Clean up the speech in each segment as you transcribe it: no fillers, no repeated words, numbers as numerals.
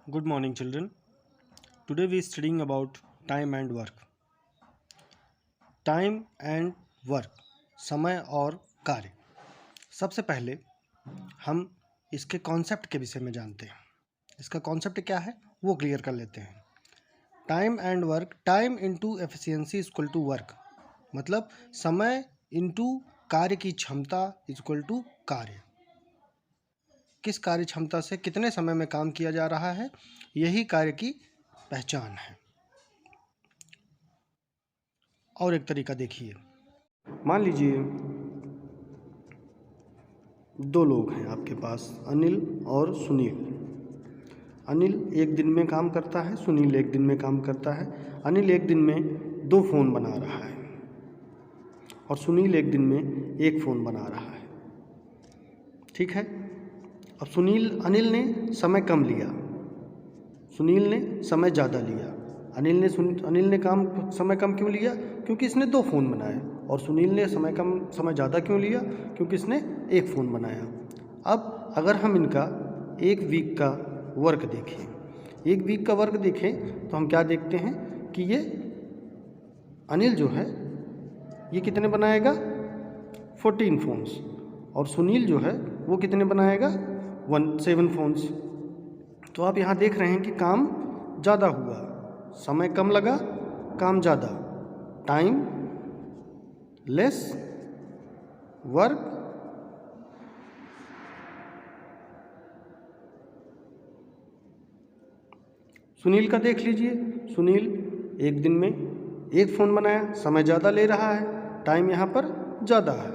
Good morning, children. Today we are studying about time and work. Time and work, समय और कार्य। सबसे पहले हम इसके कॉन्सेप्ट के विषय में जानते हैं। इसका कॉन्सेप्ट क्या है वो क्लियर कर लेते हैं। Time and work, time into efficiency is equal to work, मतलब समय इनटू कार्य की क्षमता इज इक्वल टू कार्य। किस कार्य क्षमता से कितने समय में काम किया जा रहा है, यही कार्य की पहचान है। और एक तरीका देखिए, मान लीजिए दो लोग हैं आपके पास, अनिल और सुनील। अनिल एक दिन में काम करता है, सुनील एक दिन में काम करता है। अनिल एक दिन में 2 फ़ोन बना रहा है और सुनील एक दिन में 1 फ़ोन बना रहा है। ठीक है। अब अनिल ने समय कम लिया, सुनील ने समय ज़्यादा लिया। अनिल ने समय कम क्यों लिया? क्योंकि इसने 2 फ़ोन बनाए। और सुनील ने समय ज़्यादा क्यों लिया? क्योंकि इसने 1 फ़ोन बनाया। अब अगर हम इनका 1 वीक का वर्क देखें, 1 वीक का वर्क देखें तो हम क्या देखते हैं कि ये अनिल जो है ये कितने बनाएगा? 14 फ़ोन्स। और सुनील जो है वो कितने बनाएगा? 7 फ़ोन्स। तो आप यहाँ देख रहे हैं कि काम ज़्यादा हुआ, समय कम लगा, काम ज़्यादा। टाइम लेस वर्क सुनील का देख लीजिए। सुनील एक दिन में 1 फ़ोन बनाया, समय ज़्यादा ले रहा है, टाइम यहाँ पर ज़्यादा है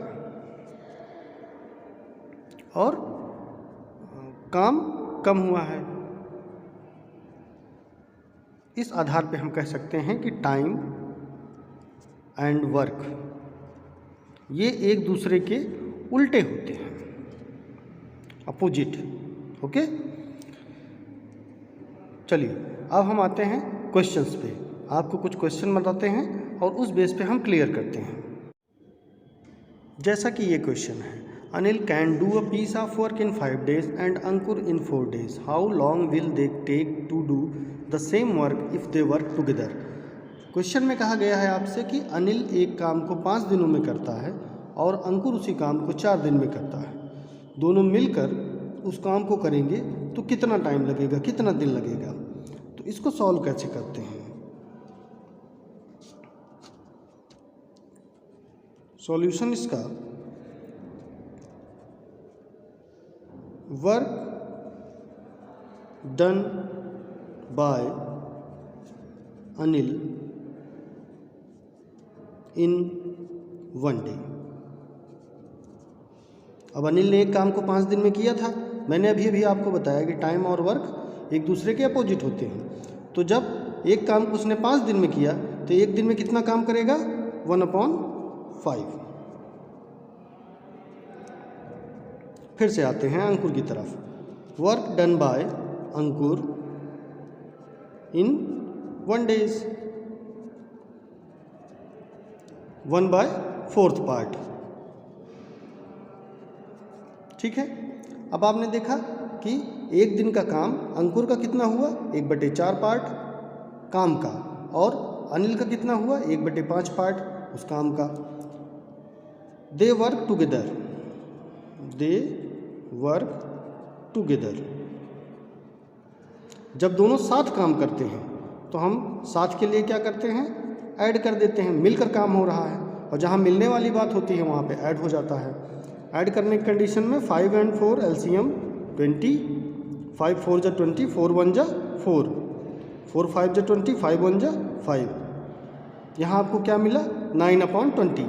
और काम कम हुआ है। इस आधार पे हम कह सकते हैं कि टाइम एंड वर्क ये एक दूसरे के उल्टे होते हैं, अपोजिट। ओके, चलिए अब हम आते हैं क्वेश्चंस पे। आपको कुछ क्वेश्चन बताते हैं और उस बेस पे हम क्लियर करते हैं। जैसा कि ये क्वेश्चन है, Anil can do a piece of work in 5 days and Ankur in 4 days। How long will they take to do the same work if they work together. Question में कहा गया है आपसे कि अनिल एक काम को 5 दिनों में करता है और अंकुर उसी काम को 4 दिन में करता है। दोनों मिलकर उस काम को करेंगे तो कितना टाइम लगेगा, कितना दिन लगेगा। तो इसको सॉल्व कैसे करते हैं? सॉल्यूशन इसका, वर्क डन बाय अनिल इन 1 day। अब अनिल ने एक काम को 5 दिन में किया था। मैंने अभी आपको बताया कि टाइम और वर्क एक दूसरे के अपोजिट होते हैं। तो जब एक काम को उसने 5 दिन में किया तो एक दिन में कितना काम करेगा? 1/5। फिर से आते हैं अंकुर की तरफ। वर्क डन बाय अंकुर इन 1 day, 1/4 पार्ट। ठीक है। अब आपने देखा कि एक दिन का काम अंकुर का कितना हुआ? 1/4 पार्ट काम का, और अनिल का कितना हुआ? 1/5 पार्ट उस काम का। दे वर्क टुगेदर, दे वर्क टुगेदर। जब दोनों साथ काम करते हैं तो हम साथ के लिए क्या करते हैं? ऐड कर देते हैं, मिलकर काम हो रहा है। और जहाँ मिलने वाली बात होती है वहाँ पे ऐड हो जाता है। ऐड करने की कंडीशन में 5 and 4 LCM 20, 5 4 जा 20, 4 1 जा 4, 4 5 जा 20, 5 1 जा 5। यहाँ आपको क्या मिला? 9/20।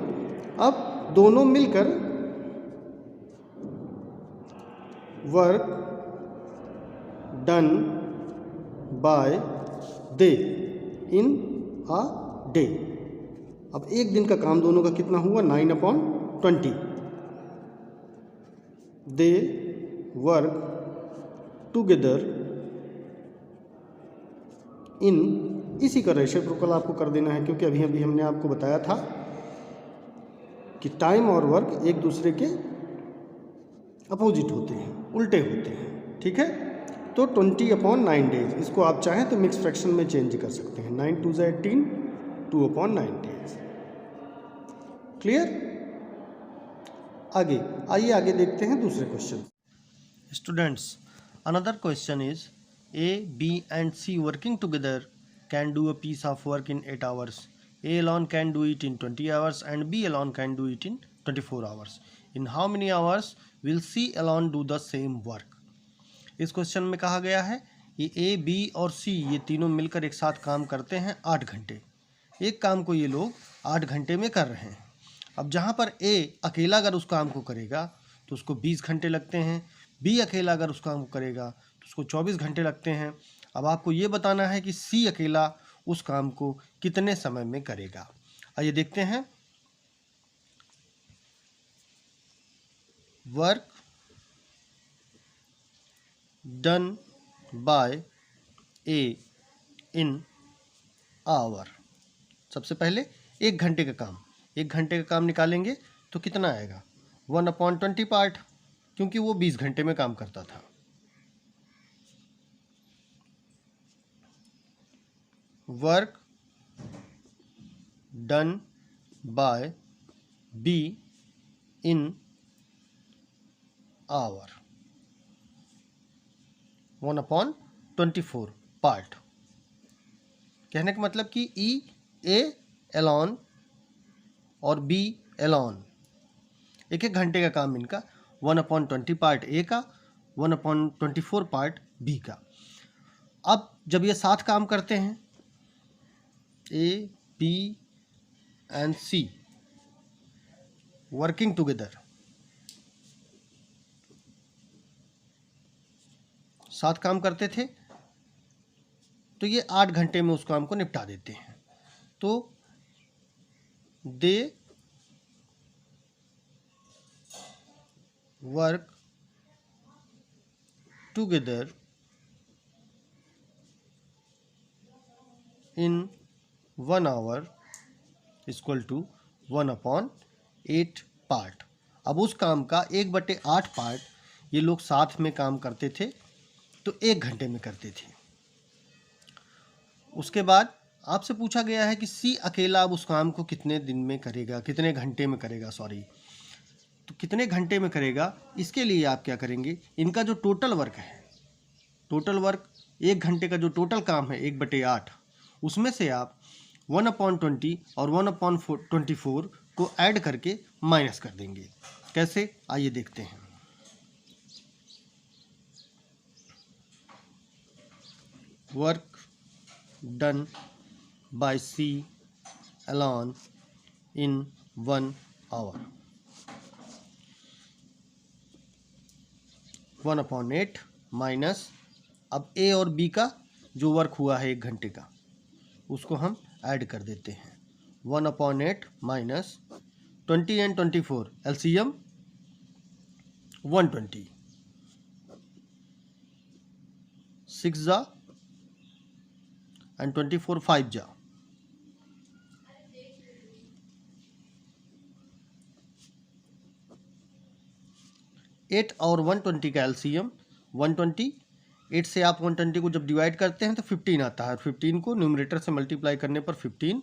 अब दोनों मिलकर work done bye they in a day. अब एक दिन का काम दोनों का कितना हुआ? 9/20। दे वर्क टुगेदर इन, इसी का रेसिप्रोकल आपको कर देना है, क्योंकि अभी हमने आपको बताया था कि टाइम और वर्क एक दूसरे के अपोजिट होते हैं, उल्टे होते हैं। ठीक है। तो 20/9 डेज। इसको आप चाहें तो मिक्स फ्रैक्शन में चेंज कर सकते हैं। 9 2 18, 2/9 डेज। क्लियर? आगे आइए, आगे देखते हैं दूसरे question. Students, another question is A, B and C working together can do a piece of work in 8 hours. A alone can do it in 20 hours and B alone can do it in 24 hours. In how many hours will C alone do the same work? इस question में कहा गया है कि A, B और C ये तीनों मिलकर एक साथ काम करते हैं 8 घंटे। एक काम को ये लोग 8 घंटे में कर रहे हैं। अब जहाँ पर A अकेला अगर उस काम को करेगा तो उसको 20 घंटे लगते हैं, B अकेला अगर उस काम को करेगा तो उसको 24 घंटे लगते हैं। अब आपको ये बताना है कि C अकेला उस काम को कितने समय में करेगा। आइए देखते हैं। Work done by A in hour. सबसे पहले 1 घंटे का काम, 1 घंटे का काम निकालेंगे तो कितना आएगा? 1/20 पार्ट, क्योंकि वो 20 घंटे में काम करता था। Work done by B in hour, 1/24 part. कहने का मतलब कि A एलॉन और B एलॉन, एक एक घंटे का काम इनका 1/20 पार्ट A का, 1/24 पार्ट B का। अब जब ये साथ काम करते हैं A, B and C working together, साथ काम करते थे तो ये 8 घंटे में उस काम को निपटा देते हैं। तो they work together in 1 hour equal to 1/8 part. अब उस काम का 1/8 पार्ट ये लोग साथ में काम करते थे तो 1 घंटे में करते थे। उसके बाद आपसे पूछा गया है कि C अकेला अब उस काम को कितने दिन में करेगा, कितने घंटे में करेगा, तो कितने घंटे में करेगा। इसके लिए आप क्या करेंगे, इनका जो टोटल वर्क है, टोटल वर्क 1 घंटे का जो टोटल काम है 1/8, उसमें से आप 1/20 और 1/24 को ऐड करके माइनस कर देंगे। कैसे, आइए देखते हैं। Work done bye C alone in 1 hour, 1/8 minus, अब A और B का जो वर्क हुआ है 1 घंटे का उसको हम ऐड कर देते हैं। 1/8 माइनस 20 एंड 24 LCM 120, 6 जा एंड 24 5 जा, 8 और 120 का LCM 120। 8 से आप 120 को जब डिवाइड करते हैं तो 15 आता है, और 15 को न्यूमरेटर से मल्टीप्लाई करने पर 15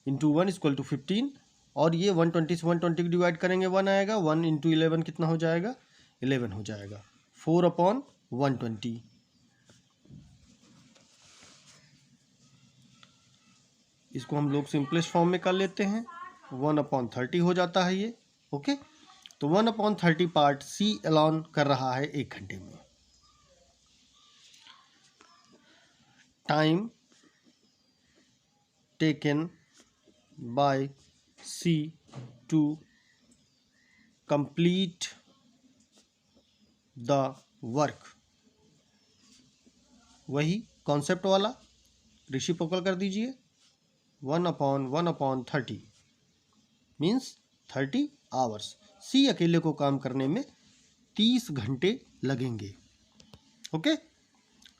इंटू 1 इक्वल टू 15, और ये 120 से 120 को डिवाइड करेंगे 1 आएगा, 1 इंटू 11 कितना हो जाएगा, 11 हो जाएगा, 4/120। इसको हम लोग सिंपलेस्ट फॉर्म में कर लेते हैं, 1/30 हो जाता है ये। ओके, तो 1/30 पार्ट C एलॉन कर रहा है 1 घंटे में। Time taken by C to complete the work, वही कॉन्सेप्ट वाला रेसिप्रोकल कर दीजिए। 1/1/30 मीन्स 30 आवर्स। C अकेले को काम करने में 30 घंटे लगेंगे। Okay,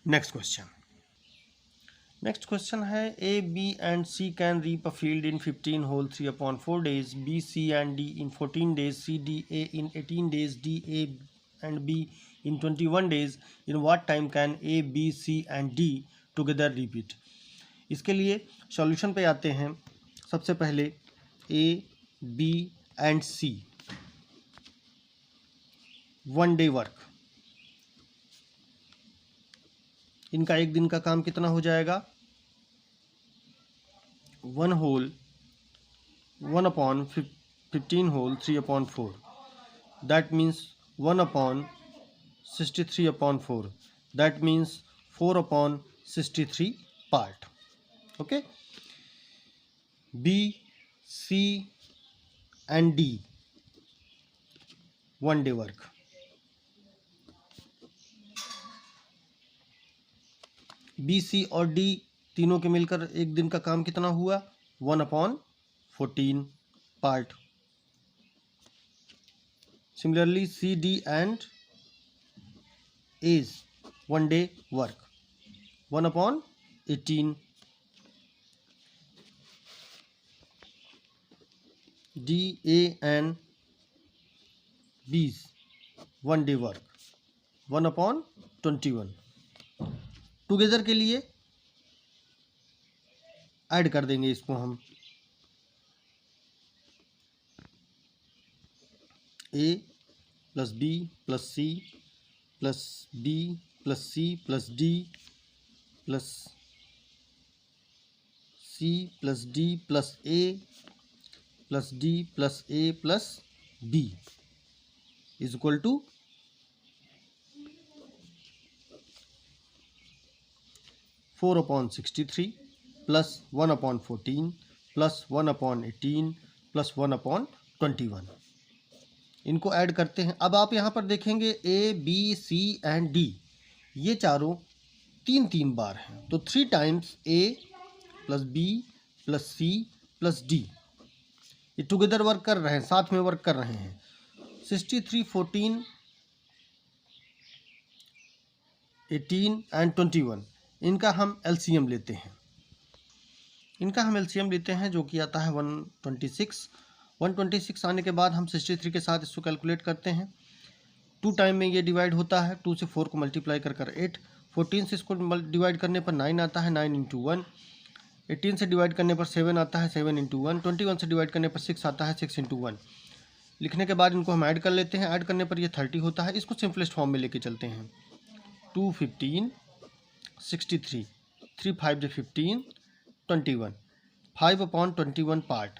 next question. Next question है A, B and C can reap a field in 15 whole 3/4 days, B, C and D in 14 days, C, D, A in 18 days, D, A, and B in 21 days, in what time can A, B, C and D together repeat? इसके लिए solution पे आते हैं। सबसे पहले A, B and C 1 day work, इनका एक दिन का काम कितना हो जाएगा? 1 whole 1 upon 15 whole 3 upon 4, that means 1 upon 63 upon 4, that means 4 upon 63 part. Okay, B, C and D 1 day work, B, सी और डी तीनों के मिलकर एक दिन का काम कितना हुआ? 1 upon 14 part. Similarly C, D and A's 1 day work 1 upon 18, D, A and B's 1 day work 1 upon 21। Together के लिए ऐड कर देंगे इसको हम, A plus B plus C plus D plus C plus D plus C plus D plus A plus D plus A plus B is equal to 4 upon 63 plus 1 upon 14 plus 1 upon 18 plus 1 upon 21। इनको add करते हैं। अब आप यहाँ पर देखेंगे A, B, C and D ये चारों 3 बार हैं, तो 3 times A plus B plus C plus D, ये टुगेदर वर्क कर रहे हैं, साथ में वर्क कर रहे हैं। 63, 14, 18 एंड 21 इनका हम एलसीएम लेते हैं। जो कि आता है 126। 126 आने के बाद हम 63 के साथ इसको कैलकुलेट करते हैं। 2 टाइम में ये डिवाइड होता है, 2 से 4 को मल्टीप्लाई कर 8, 14 से इसको डिवाइड करने पर 9 आता है, 9 × 1, 18 से डिवाइड करने पर 7 आता है, 7 × 1, 21 से डिवाइड करने पर 6 आता है, 6 × 1। लिखने के बाद इनको हम ऐड कर लेते हैं, ऐड करने पर ये 30 होता है। इसको सिंपलेस्ट फॉर्म में लेके चलते हैं। 2, 15, 63, 3 5 15, 21, 5 upon 21 पार्ट।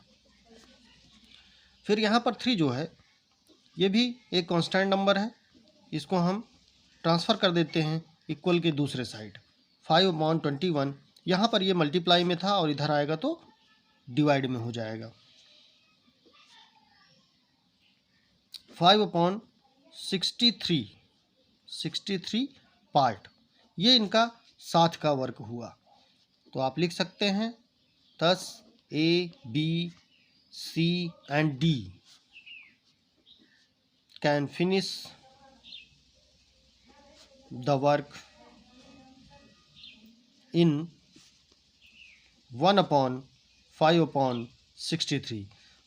फिर यहाँ पर 3 जो है ये भी एक कांस्टेंट नंबर है, इसको हम ट्रांसफ़र कर देते हैं इक्वल के दूसरे साइड। 5 upon 21 यहाँ पर ये मल्टीप्लाई में था और इधर आएगा तो डिवाइड में हो जाएगा। 5 upon 63 पार्ट, ये इनका साथ का वर्क हुआ। तो आप लिख सकते हैं 10 A, B, C and D can finish the work in 1 upon 5 upon 63।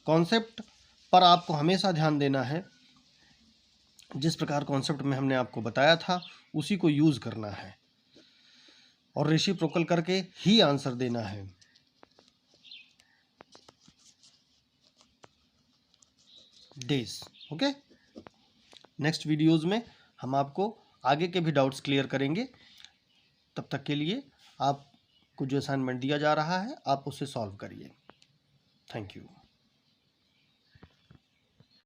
Concept पर आपको हमेशा ध्यान देना है, जिस प्रकार कॉन्सेप्ट में हमने आपको बताया था उसी को यूज़ करना है और रेसिप्रोकल करके ही आंसर देना है। डेज। ओके, नेक्स्ट वीडियोज़ में हम आपको आगे के भी डाउट्स क्लियर करेंगे। तब तक के लिए आपको जो असाइनमेंट दिया जा रहा है आप उसे सॉल्व करिए। Thank you.